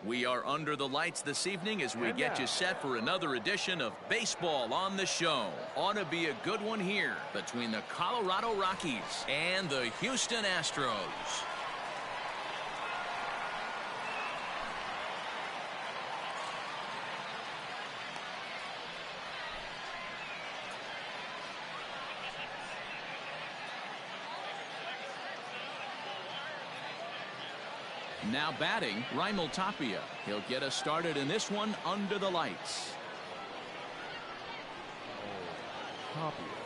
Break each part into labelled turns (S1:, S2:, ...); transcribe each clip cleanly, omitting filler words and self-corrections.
S1: We are under the lights this evening as we get you set for another edition of Baseball on the Show. Ought to be a good one here between the Colorado Rockies and the Houston Astros. Now batting, Raimel Tapia. He'll get us started in this one under the lights.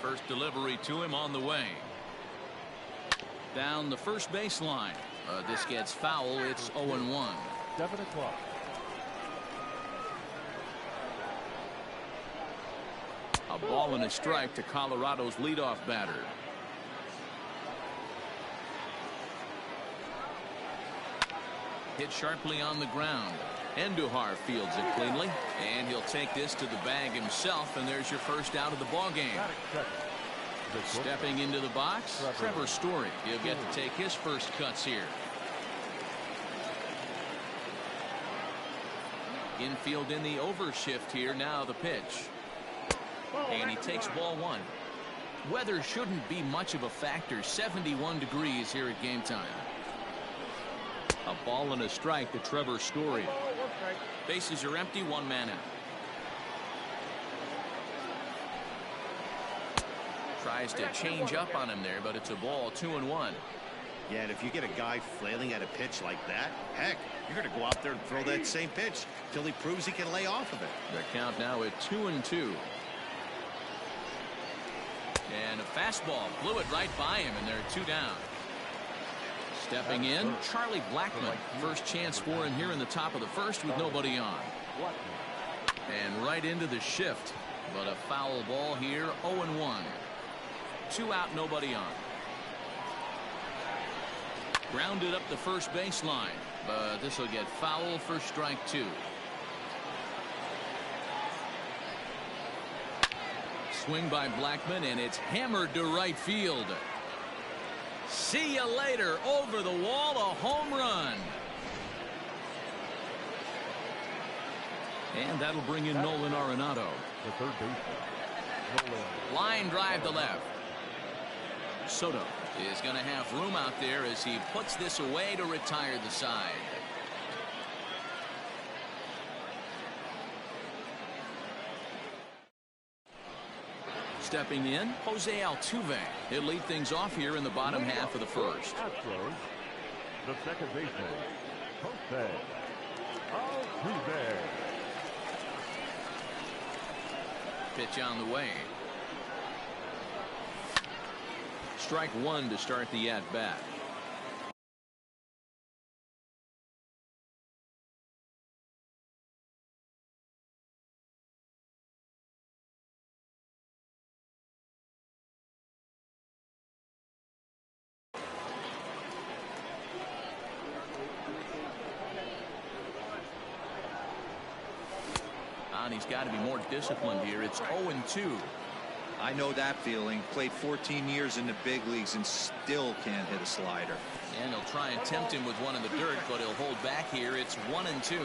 S1: First delivery to him on the way. Down the first baseline. This gets foul. It's 0-1.
S2: 7 o'clock.
S1: A ball and a strike to Colorado's leadoff batter. Hit sharply on the ground. Andujar fields it cleanly, and he'll take this to the bag himself, and there's your first out of the ball game. Stepping into the box, Trevor Story. He'll get to take his first cuts here. Infield in the overshift here. Now the pitch, and he takes ball one. Weather shouldn't be much of a factor. 71 degrees here at game time. A ball and a strike to Trevor Story. Bases are empty, one man out. Tries to change up on him there, but it's a ball, 2-1.
S3: Yeah, and if you get a guy flailing at a pitch like that, heck, you're going to go out there and throw that same pitch till he proves he can lay off of it.
S1: The count now at 2-2. And a fastball blew it right by him, and they're two down. Stepping in, Charlie Blackmon. First chance for him here in the top of the first with nobody on. And right into the shift. But a foul ball here, 0-1. 2 out, nobody on. Grounded up the first baseline. But this will get foul for strike 2. Swing by Blackmon, and it's hammered to right field. See you later. Over the wall, a home run. And that'll bring in Nolan Arenado.
S2: The third baseman.
S1: Line drive to left. Soto is going to have room out there as he puts this away to retire the side. Stepping in, Jose Altuve. He'll lead things off here in the bottom half of the first.
S2: Astros, the second baseman, Jose Altuve.
S1: Pitch on the way. Strike 1 to start the at-bat. He's got to be more disciplined here. It's 0-2.
S3: I know that feeling. Played 14 years in the big leagues and still can't hit a slider.
S1: And they'll try and tempt him with one in the dirt, but he'll hold back here. It's 1-2.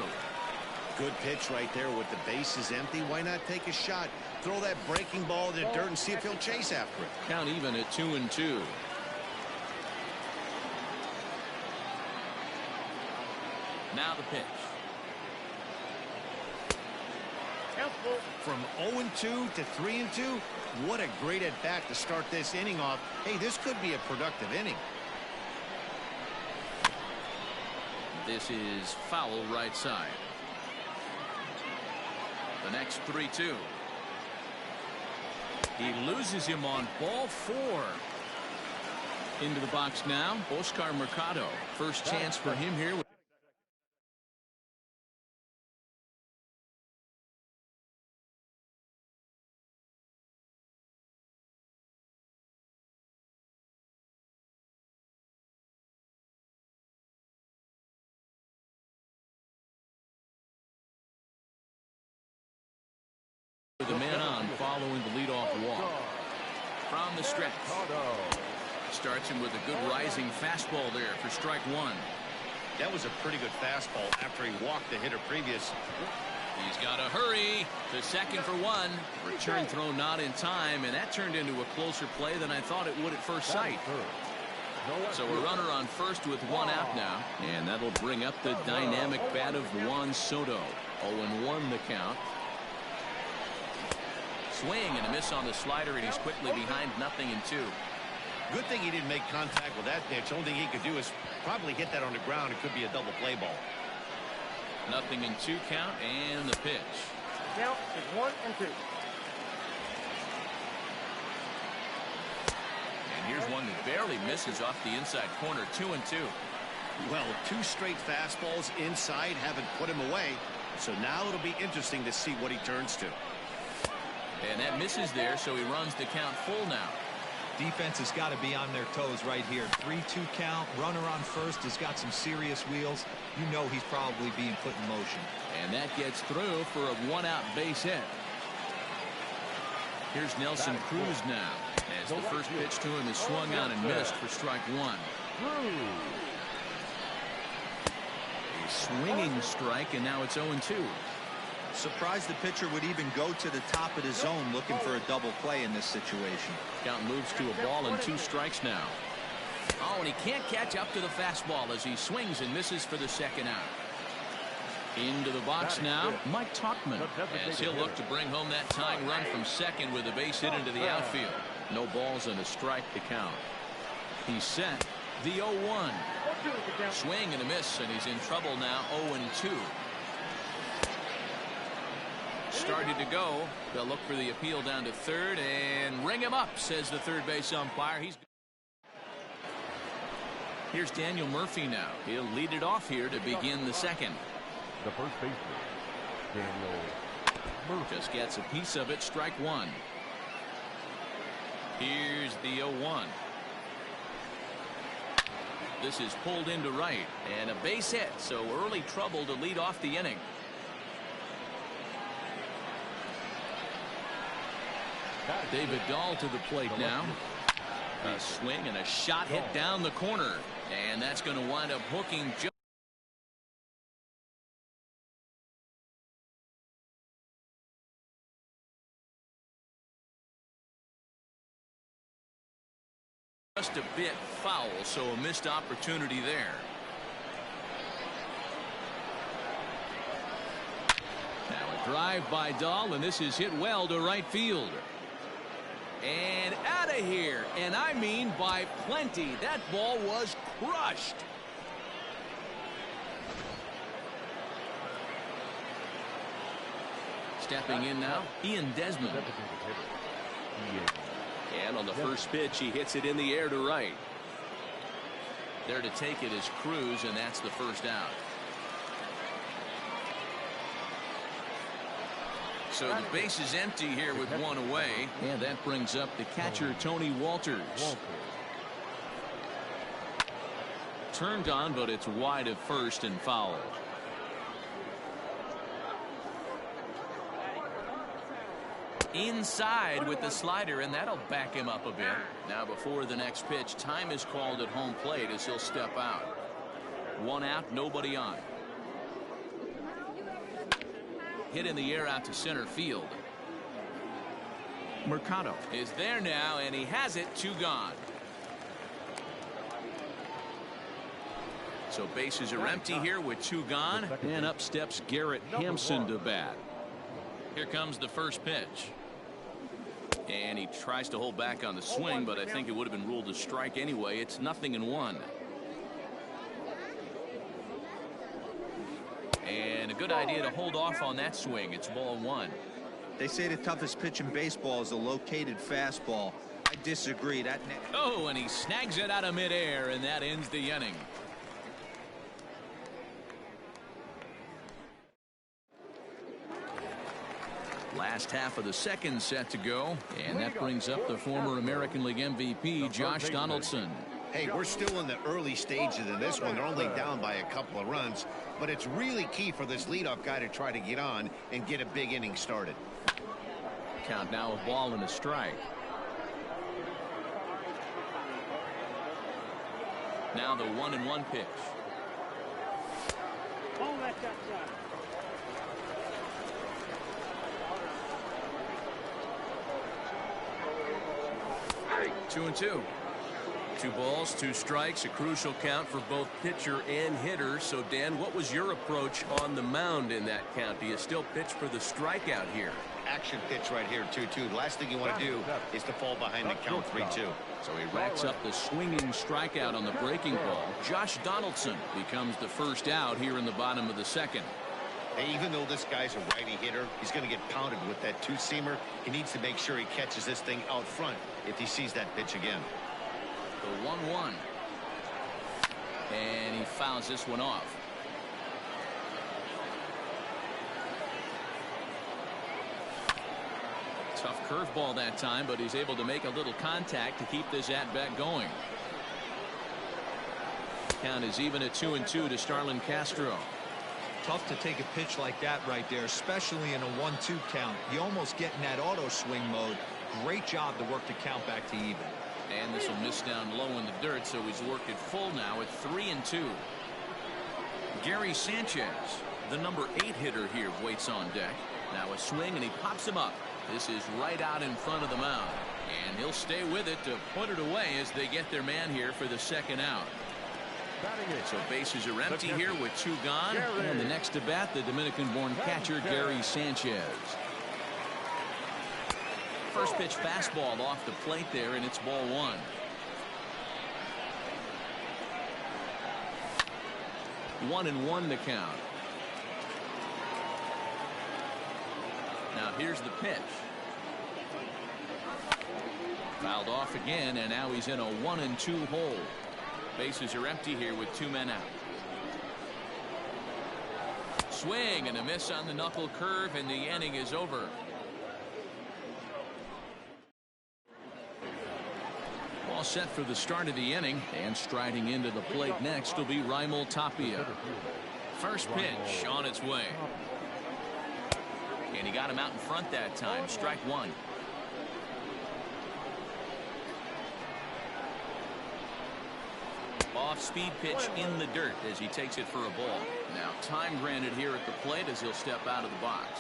S3: Good pitch right there with the bases empty. Why not take a shot? Throw that breaking ball in the dirt and see if he'll chase after it.
S1: Count even at 2-2. Now the pitch.
S3: From 0-2 to 3-2, what a great at-bat to start this inning off. Hey, this could be a productive inning.
S1: This is foul right side. The next 3-2. He loses him on ball 4. Into the box now, Oscar Mercado. First chance for him here. The man on following the leadoff walk. From the stretch. Starts him with a good rising fastball there for strike 1.
S3: That was a pretty good fastball after he walked the hitter previous.
S1: He's got to hurry to second for one. Return throw not in time, and that turned into a closer play than I thought it would at first sight. So a runner on first with one out now, and that'll bring up the dynamic bat of Juan Soto. 0-1 the count. Swing and a miss on the slider, and he's quickly behind 0-2.
S3: Good thing he didn't make contact with that pitch. Only thing he could do is probably hit that on the ground. It could be a double play ball.
S1: 0-2 count, and the pitch.
S4: Count is 1-2.
S1: And here's one that barely misses off the inside corner. 2-2.
S3: Well, 2 straight fastballs inside haven't put him away. So now it'll be interesting to see what he turns to.
S1: And that misses there, so he runs the count full now.
S5: Defense has got to be on their toes right here. 3-2 count. Runner on first has got some serious wheels. You know he's probably being put in motion.
S1: And that gets through for a 1-out base hit. Here's Nelson Cruz now, as the first pitch to him is swung on and missed for strike one. A swinging strike, and now it's 0-2.
S5: Surprised the pitcher would even go to the top of the zone looking for a double play in this situation.
S1: Count moves to a ball and 2 strikes now. Oh, and he can't catch up to the fastball as he swings and misses for the second out. Into the box now, Mike Tauchman, as he'll look to bring home that tying run from second with a base hit into the outfield. No balls and a strike to count. He's set. The 0-1. Swing and a miss, and he's in trouble now. 0-2. Started to go. They'll look for the appeal down to third and ring him up, says the third base umpire. Here's Daniel Murphy now. He'll lead it off here to begin the second.
S2: The first baseman, Daniel Murphy.
S1: Just gets a piece of it. Strike one. Here's the 0-1. This is pulled into right, and a base hit, so early trouble to lead off the inning. David Dahl to the plate now. A swing and a shot hit down the corner, and that's going to wind up hooking just a bit foul, so a missed opportunity there. Now a drive by Dahl, and this is hit well to right field. And out of here, and I mean by plenty. That ball was crushed. Stepping in now, Ian Desmond. And on the first pitch, he hits it in the air to right. There to take it is Cruz, and that's the first out. So the base is empty here with one away, and that brings up the catcher, Tony Walters. Turned on, but it's wide of first and foul. Inside with the slider, and that'll back him up a bit. Now before the next pitch, time is called at home plate as he'll step out. One out, nobody on. Hit in the air out to center field. Mercado is there now, and he has it. 2 gone. So bases are empty here with 2 gone, and up steps Garrett Hampson to bat. Here comes the first pitch. And he tries to hold back on the swing, but I think it would have been ruled a strike anyway. It's 0-1. And a good idea to hold off on that swing. It's ball 1.
S5: They say the toughest pitch in baseball is a located fastball. I disagree.
S1: Oh, and he snags it out of midair, and that ends the inning. Last half of the second set to go, and that brings up the former American League MVP, Josh Donaldson.
S3: Hey, we're still in the early stages of this one. They're only down by a couple of runs, but it's really key for this leadoff guy to try to get on and get a big inning started.
S1: Count now, a ball and a strike. Now the 1-1 pitch. Two and two. 2 balls, 2 strikes, a crucial count for both pitcher and hitter. So, Dan, what was your approach on the mound in that count? Do you still pitch for the strikeout here?
S3: Action pitch right here, 2-2. The last thing you want to do is to fall behind the count 3-2.
S1: So he racks up the swinging strikeout on the breaking ball. Josh Donaldson becomes the first out here in the bottom of the second.
S3: Hey, even though this guy's a righty hitter, he's going to get pounded with that two-seamer. He needs to make sure he catches this thing out front if he sees that pitch again.
S1: The 1-1. And he fouls this one off. Tough curveball that time, but he's able to make a little contact to keep this at-bat going. Count is even at 2-2 to Starlin Castro.
S5: Tough to take a pitch like that right there, especially in a 1-2 count. You almost get in that auto swing mode. Great job to work the count back to even.
S1: And this will miss down low in the dirt, so he's worked it full now at 3-2. Gary Sanchez, the number 8 hitter here, waits on deck. Now a swing, and he pops him up. This is right out in front of the mound. And he'll stay with it to put it away as they get their man here for the second out. So bases are empty here with 2 gone. And the next to bat, the Dominican-born catcher, Gary Sanchez. First pitch fastball off the plate there, and it's ball 1. One and one the count. Now here's the pitch. Fouled off again, and now he's in a 1-2 hole. Bases are empty here with 2 men out. Swing and a miss on the knuckle curve, and the inning is over. All set for the start of the inning, and striding into the plate next will be Raimel Tapia. First pitch on its way. And he got him out in front that time. Strike 1. Off-speed pitch in the dirt as he takes it for a ball. Now time granted here at the plate as he'll step out of the box.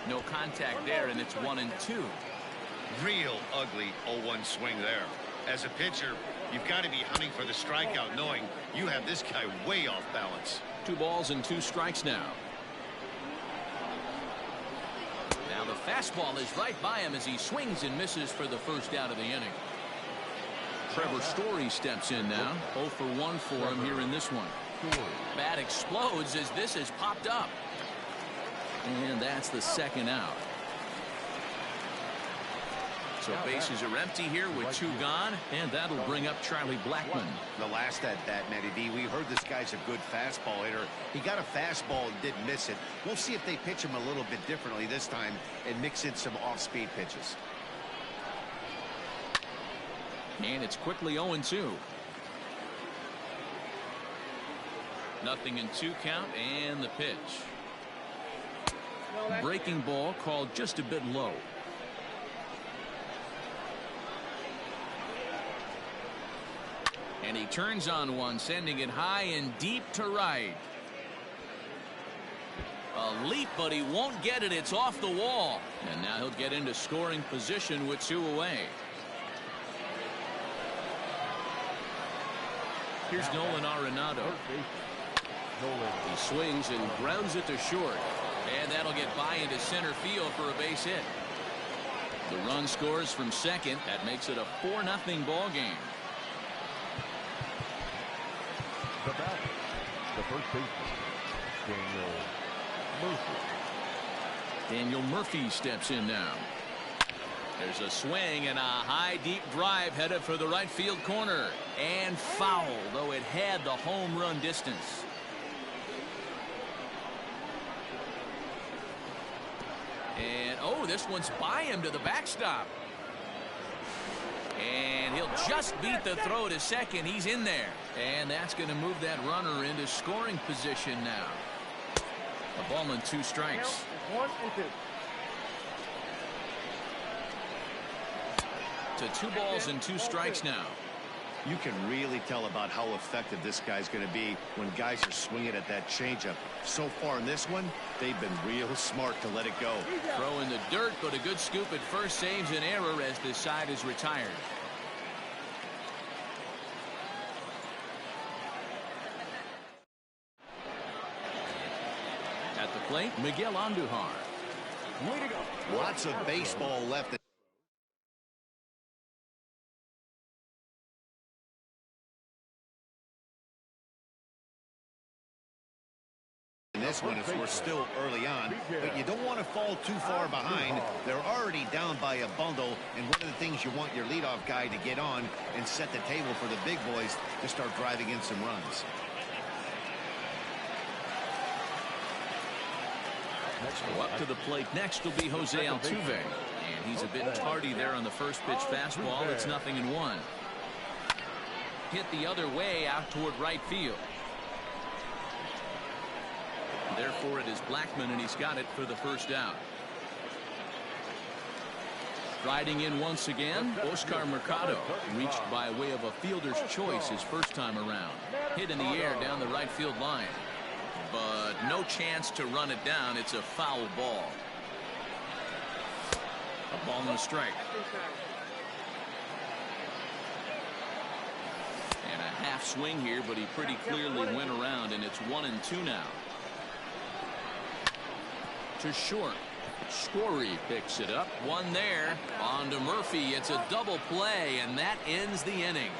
S1: No contact there, and it's 1-2.
S3: Real ugly 0-1 swing there. As a pitcher, you've got to be hunting for the strikeout, knowing you have this guy way off balance.
S1: 2 balls and 2 strikes now. Now the fastball is right by him as he swings and misses for the first out of the inning. Trevor Story steps in now. 0 for 1 for him here in this one. Bat explodes as this has popped up. And that's the second out. So bases are empty here with 2 gone, and that'll bring up Charlie Blackmon.
S3: The last at bat, Matty D, we heard this guy's a good fastball hitter. He got a fastball and didn't miss it. We'll see if they pitch him a little bit differently this time and mix in some off-speed pitches.
S1: And it's quickly 0-2. Nothing in 2 count, and the pitch. Breaking ball called just a bit low. And he turns on one, sending it high and deep to right. A leap, but he won't get it. It's off the wall. And now he'll get into scoring position with 2 away. Here's Nolan Arenado. He swings and grounds it to short. And that'll get by into center field for a base hit. The run scores from second. That makes it a 4-0 ball game.
S2: The batter, the first baseman, Daniel Murphy.
S1: Daniel Murphy steps in now. There's a swing and a high deep drive headed for the right field corner. And foul, though it had the home run distance. And oh, this one's by him to the backstop. And he'll just beat the throw to second. He's in there. And that's going to move that runner into scoring position now. A ball and 2 strikes.
S4: 1-2.
S1: To 2 balls and 2 strikes now.
S3: You can really tell about how effective this guy's going to be when guys are swinging at that changeup. So far in this one, they've been real smart to let it go.
S1: Throw in the dirt, but a good scoop at first saves an error as this side is retired. At the plate, Miguel Andujar.
S4: Way to go.
S3: Lots of baseball left. This one is we're still early on, but you don't want to fall too far behind. They're already down by a bundle, and one of the things you want your leadoff guy to get on and set the table for the big boys to start driving in some runs.
S1: Up to the plate next will be Jose Altuve, and he's a bit tardy there on the first pitch fastball. It's 0-1. Hit the other way out toward right field. Therefore, it is Blackmon, and he's got it for the first out. Riding in once again, Oscar Mercado, reached by way of a fielder's choice his first time around. Hit in the air down the right field line. But no chance to run it down. It's a foul ball. A ball and a strike. And a half swing here, but he pretty clearly went around, and it's 1-2 now. To short. Story picks it up. One there. On to Murphy. It's a double play, and that ends the inning.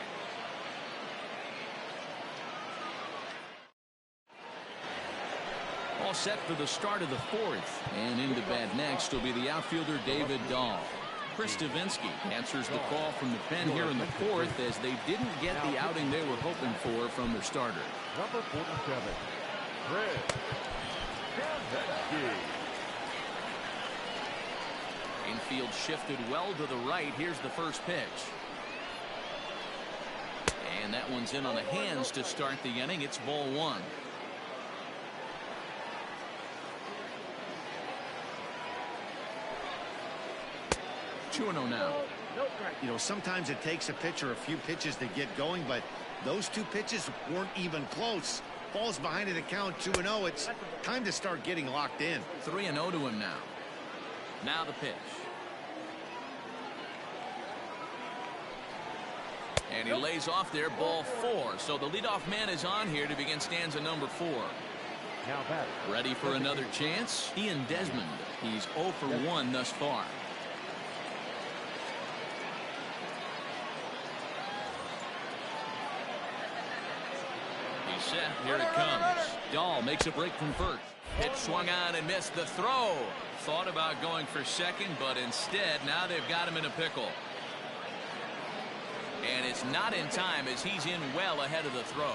S1: All set for the start of the fourth. And into bat next will be the outfielder David Dahl. Chris Stavinsky answers the call from the pen here in the fourth as they didn't get the outing they were hoping for from their starter.
S2: Number 47, Chris Stavinsky.
S1: Infield shifted well to the right. Here's the first pitch. And that one's in on the hands to start the inning. It's ball one. Two and 0 now.
S3: You know, sometimes it takes a pitcher a few pitches to get going, but those two pitches weren't even close. Falls behind at the count 2-0. It's time to start getting locked in.
S1: 3-0 to him now. Now the pitch. And he lays off there, ball 4. So the leadoff man is on here to begin stanza number 4.
S2: Now batter.
S1: Ready for another chance? Ian Desmond. He's 0 for 1 thus far. He's set. Here it comes. Dahl makes a break from first. Pitch swung on and missed the throw. Thought about going for second, but instead now they've got him in a pickle. And it's not in time as he's in well ahead of the throw.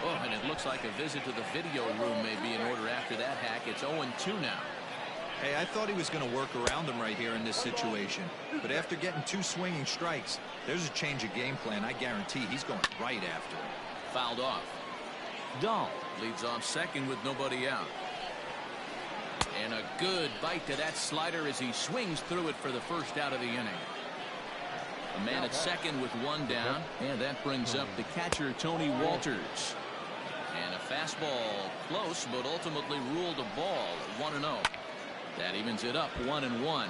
S1: Oh, and it looks like a visit to the video room may be in order after that hack. It's 0-2 now.
S5: Hey, I thought he was going to work around him right here in this situation. But after getting 2 swinging strikes, there's a change of game plan. I guarantee he's going right after him.
S1: Fouled off. Dahl leads off second with nobody out. And a good bite to that slider as he swings through it for the first out of the inning. A man at second with 1 down. And that brings up the catcher, Tony Walters. And a fastball close, but ultimately ruled a ball. 1-0. That evens it up 1-1.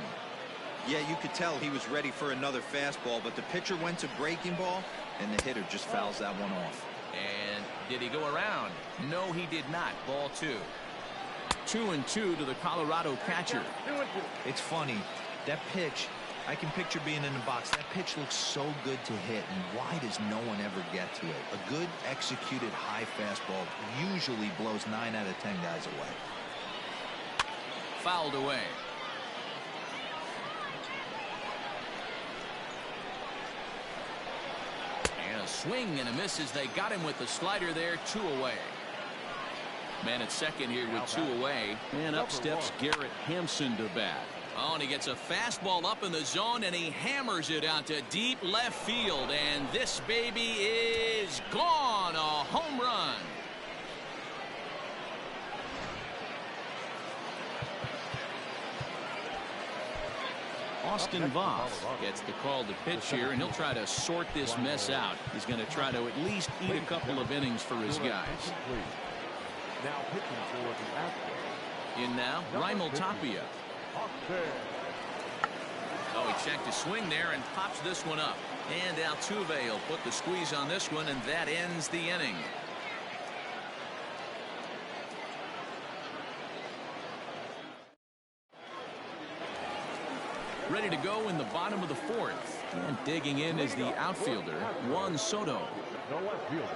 S5: Yeah, you could tell he was ready for another fastball, but the pitcher went to breaking ball, and the hitter just fouls that one off.
S1: And did he go around? No, he did not. Ball 2. 2-2 to the Colorado catcher.
S5: It's funny. That pitch, I can picture being in the box. That pitch looks so good to hit, and why does no one ever get to it? A good executed high fastball usually blows 9 out of 10 guys away.
S1: Fouled away. And a swing and a miss as they got him with the slider there. 2 away. Man at second here with 2 away. And up steps Garrett Hampson to bat. Oh, and he gets a fastball up in the zone, and he hammers it out to deep left field. And this baby is gone. A home run. Austin Voth gets the call to pitch here, and he'll try to sort this mess out. He's going to try to at least eat a couple of innings for his guys.
S2: Now pitching for the Astros.
S1: In now, Raimel Tapia. Oh, he checked his swing there and pops this one up. And Altuve will put the squeeze on this one, and that ends the inning. Ready to go in the bottom of the fourth. And digging in is the outfielder, Juan Soto.
S2: No left fielder.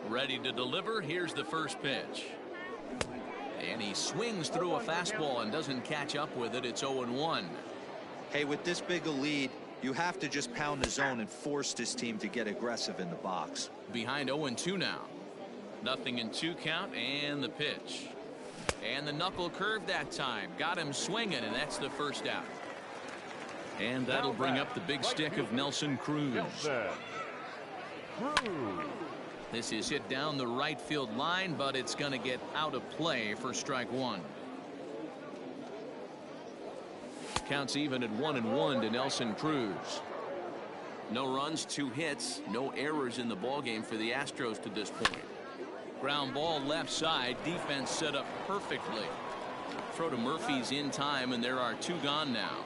S1: Ready to deliver. Here's the first pitch. And he swings through a fastball and doesn't catch up with it. It's 0-1.
S5: Hey, with this big a lead, you have to just pound the zone and force this team to get aggressive in the box.
S1: Behind 0-2 now. Nothing in 2 count, and the pitch. And the knuckle curve that time. Got him swinging, and that's the first out. And that'll bring up the big stick of Nelson Cruz. This is hit down the right field line, but it's going to get out of play for strike one. Counts even at 1-1 to Nelson Cruz. No runs, 2 hits, no errors in the ballgame for the Astros to this point. Ground ball left side, defense set up perfectly. Throw to Murphy's in time, and there are 2 gone now.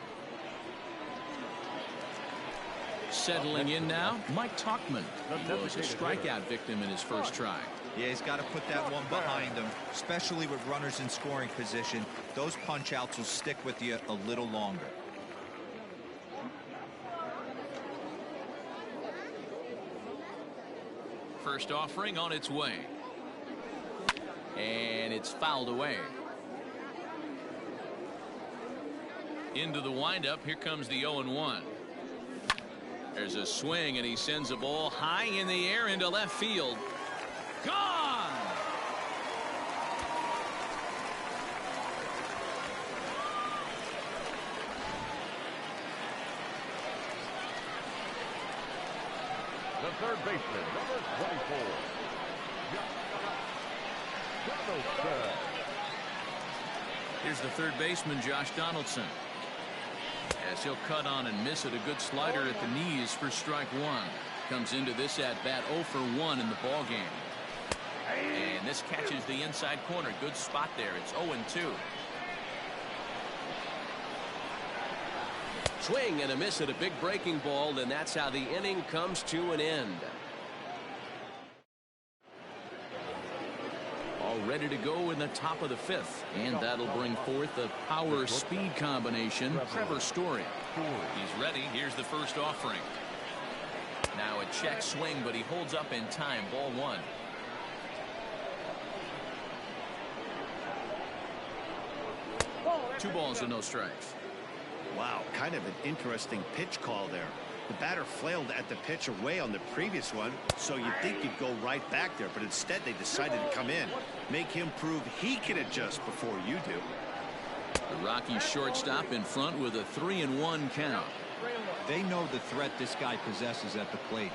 S1: Settling in now, Mike Tauchman. He was a strikeout victim in his first try.
S5: Yeah, he's got to put that one behind him, especially with runners in scoring position. Those punch outs will stick with you a little longer.
S1: First offering on its way. And it's fouled away. Into the windup. Here comes the 0-1. There's a swing, and he sends a ball high in the air into left field. Gone!
S2: The third baseman, number 24.
S1: Here's the third baseman, Josh Donaldson. As he'll cut on and miss it, a good slider at the knees for strike one. Comes into this at bat 0 for 1 in the ball game. And this catches the inside corner. Good spot there. It's 0-2. Swing and a miss at a big breaking ball, and that's how the inning comes to an end. All ready to go in the top of the 5th, and that'll bring forth the power speed combination, Trevor Story. He's ready. Here's the first offering. Now a check swing, but he holds up in time. Ball 1. Two balls and no strikes.
S3: Wow, kind of an interesting pitch call there. The batter flailed at the pitch away on the previous one, so you'd think you'd go right back there, but instead they decided to come in, make him prove he can adjust before you do.
S1: The Rockies shortstop in front with a 3-1 count.
S5: They know the threat this guy possesses at the plate.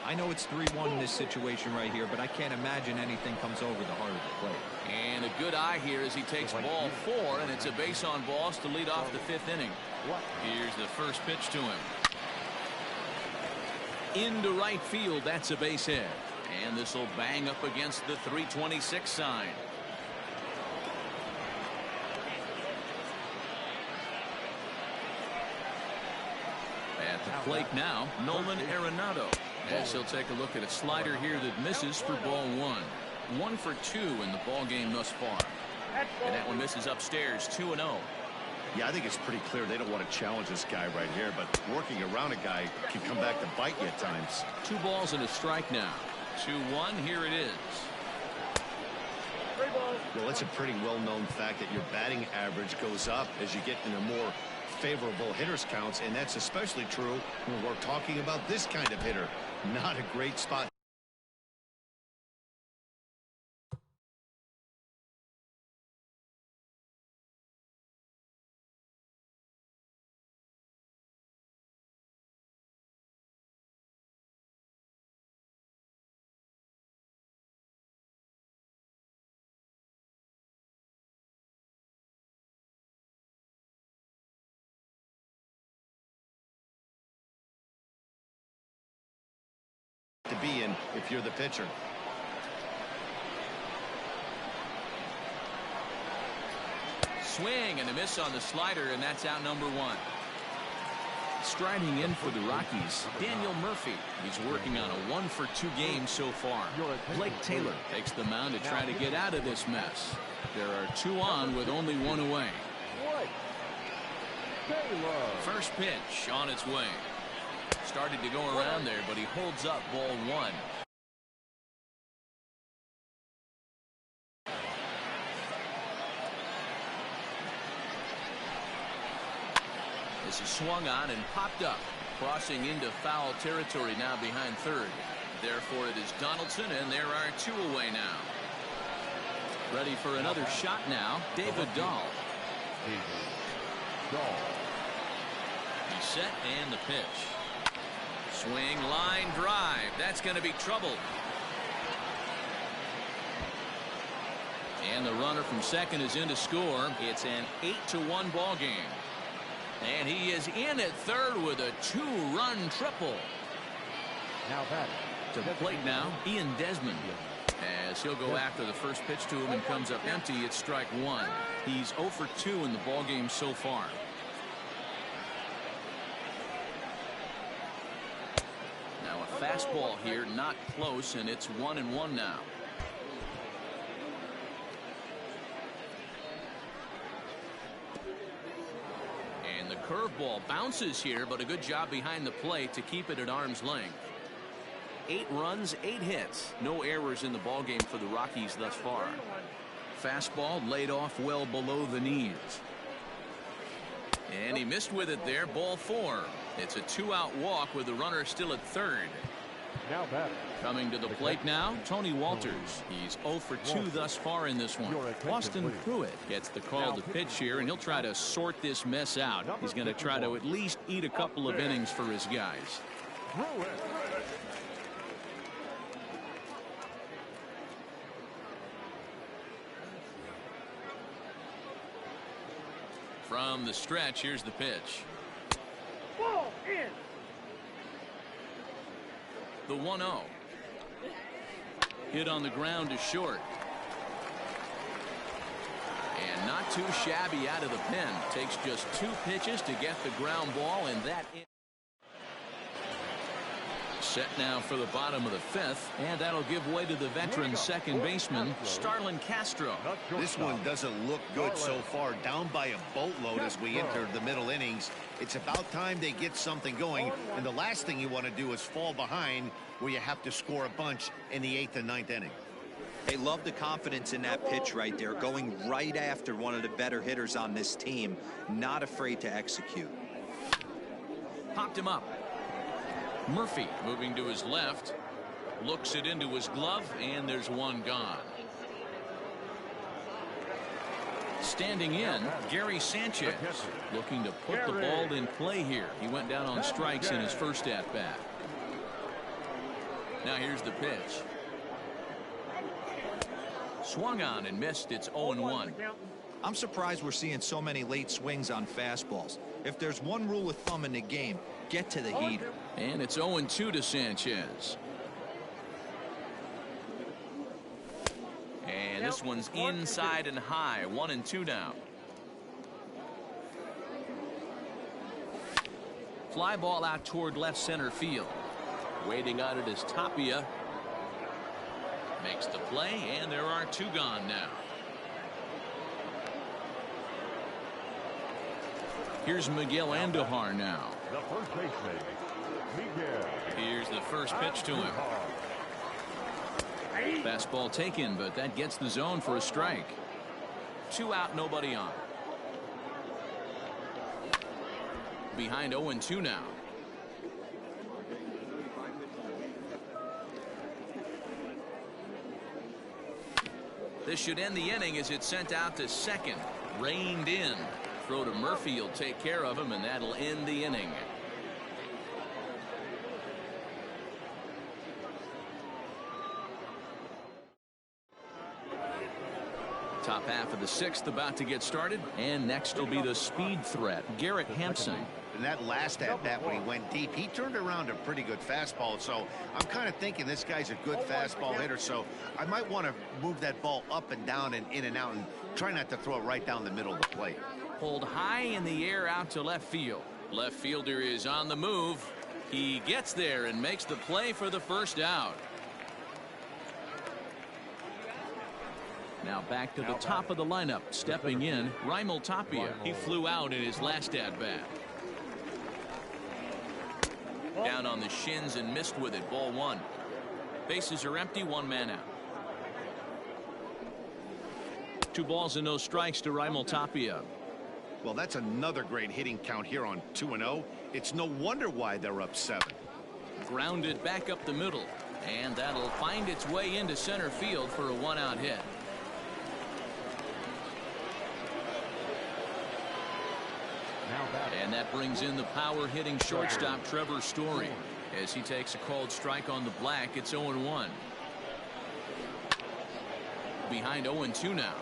S5: I know it's 3-1 in this situation right here, but I can't imagine anything comes over the heart of the plate.
S1: And a good eye here as he takes ball 4, and it's a base on balls to lead off the 5th inning. Here's the first pitch to him. Into right field. That's a base hit. And this will bang up against the 326 sign. At the plate now, Nolan Arenado. As he'll take a look at a slider here that misses for ball 1. 1 for 2 in the ball game thus far. And that one misses upstairs. 2-0.
S3: Yeah, I think it's pretty clear they don't want to challenge this guy right here, but working around a guy can come back to bite you at times.
S1: 2 balls and a strike now. 2-1. Here it is.
S3: Well, it's a pretty well-known fact that your batting average goes up as you get into more favorable hitters counts, and that's especially true when we're talking about this kind of hitter. Not a great spot. be in if you're the pitcher.
S1: Swing and a miss on the slider, and that's out number one. Striding in for the Rockies, Daniel Murphy. He's working on a 1-for-2 game so far. Blake Taylor takes the mound to try to get out of this mess. There are 2 on with only 1 away. First pitch on its way. Started to go around there, but he holds up ball 1. This is swung on and popped up, crossing into foul territory now behind third. Therefore, it is Donaldson, and there are 2 away now. Ready for another shot now, David Dahl. He's set, and the pitch. Swing, line drive. That's going to be trouble. And the runner from second is in to score. It's an 8-1 ball game. And he is in at third with a 2-run triple.
S2: Now back
S1: to the plate now, Ian Desmond. As he'll go after the first pitch to him and comes up empty, it's strike 1. He's 0 for 2 in the ball game so far. Now a fastball here, not close, and it's 1-1 now. And the curveball bounces here, but a good job behind the plate to keep it at arm's length. 8 runs, 8 hits. No errors in the ballgame for the Rockies thus far. Fastball laid off well below the knees. And he missed with it there, ball 4. It's a 2-out walk with the runner still at third.
S2: Now back.
S1: Coming to the plate now, Tony Walters. He's 0 for 2 thus far in this one. Austin Pruitt gets the call to pitch here, and he'll try to sort this mess out. He's going to try to at least eat a couple of innings for his guys. From the stretch, here's the pitch.
S2: Ball in.
S1: The 1-0. Hit on the ground to short. And not too shabby out of the pen. Takes just 2 pitches to get the ground ball, and that set now for the bottom of the 5th, and that'll give way to the veteran second baseman, Starlin Castro.
S3: This one doesn't look good so far, down by a boatload as we enter the middle innings. It's about time they get something going, and the last thing you want to do is fall behind where you have to score a bunch in the 8th and 9th inning.
S5: They love the confidence in that pitch right there, going right after one of the better hitters on this team, not afraid to execute.
S1: Popped him up. Murphy moving to his left, looks it into his glove, and there's one gone. Standing in, Gary Sanchez, looking to put the ball in play here. He went down on strikes in his first at-bat. Now here's the pitch. Swung on and missed. It's 0-1.
S5: I'm surprised we're seeing so many late swings on fastballs. If there's one rule of thumb in the game, get to the heater.
S1: And it's 0-2 to Sanchez. And this one's inside and high. 1-2 now. Fly ball out toward left center field. Waiting on it is Tapia. Makes the play, and there are 2 gone now. Here's Miguel Andujar now.
S2: The first baseman, Miguel.
S1: Here's the first pitch to him. Fastball taken, but that gets the zone for a strike. 2 out, nobody on. Behind 0-2 now. This should end the inning as it's sent out to second. Reined in. Throw to Murphy, will take care of him, and that'll end the inning. Top half of the 6th about to get started, and next will be the speed threat, Garrett Hampson.
S3: in that last at-bat when he went deep, he turned around a pretty good fastball. So I'm kind of thinking this guy's a good fastball hitter. So I might want to move that ball up and down and in and out and try not to throw it right down the middle of the plate.
S1: Pulled high in the air out to left field. Left fielder is on the move. He gets there and makes the play for the first out. Now back to the top of the lineup. Stepping in, Raimel Tapia. He flew out in his last at-bat. Down on the shins and missed with it. Ball one. Bases are empty. One man out. 2 balls and no strikes to Raimel Tapia.
S3: Well, that's another great hitting count here on 2-0. It's no wonder why they're up 7.
S1: Grounded back up the middle. And that'll find its way into center field for a 1-out hit. And that brings in the power-hitting shortstop Trevor Story. As he takes a called strike on the black, it's 0-1. Behind 0-2 now.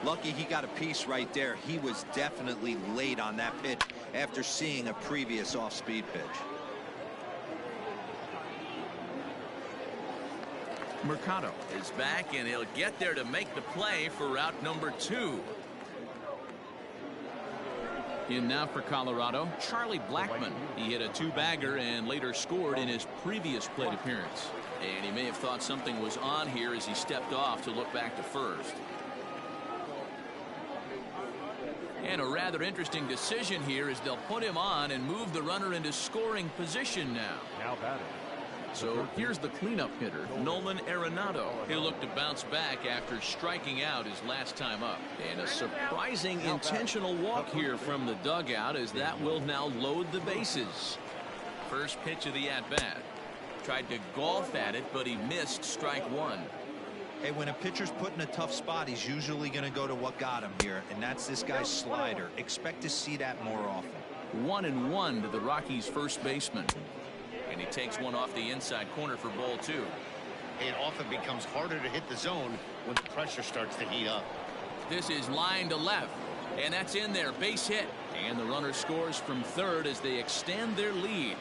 S5: Lucky he got a piece right there. He was definitely late on that pitch after seeing a previous off-speed pitch.
S1: Mercado is back, and he'll get there to make the play for route number 2. In now for Colorado, Charlie Blackmon. He hit a 2-bagger and later scored in his previous plate appearance. And he may have thought something was on here as he stepped off to look back to first. And a rather interesting decision here is they'll put him on and move the runner into scoring position now.
S2: Now batting.
S1: So here's the cleanup hitter, Nolan Arenado. He'll look to bounce back after striking out his last time up. And a surprising intentional walk here from the dugout, as that will now load the bases. First pitch of the at-bat. Tried to golf at it, but he missed strike 1.
S5: Hey, when a pitcher's put in a tough spot, he's usually going to go to what got him here, and that's this guy's slider. Expect to see that more often.
S1: 1-1 to the Rockies' first baseman. And he takes one off the inside corner for ball 2.
S3: It often becomes harder to hit the zone when the pressure starts to heat up.
S1: This is line to left, and that's in there. Base hit, and the runner scores from third as they extend their lead.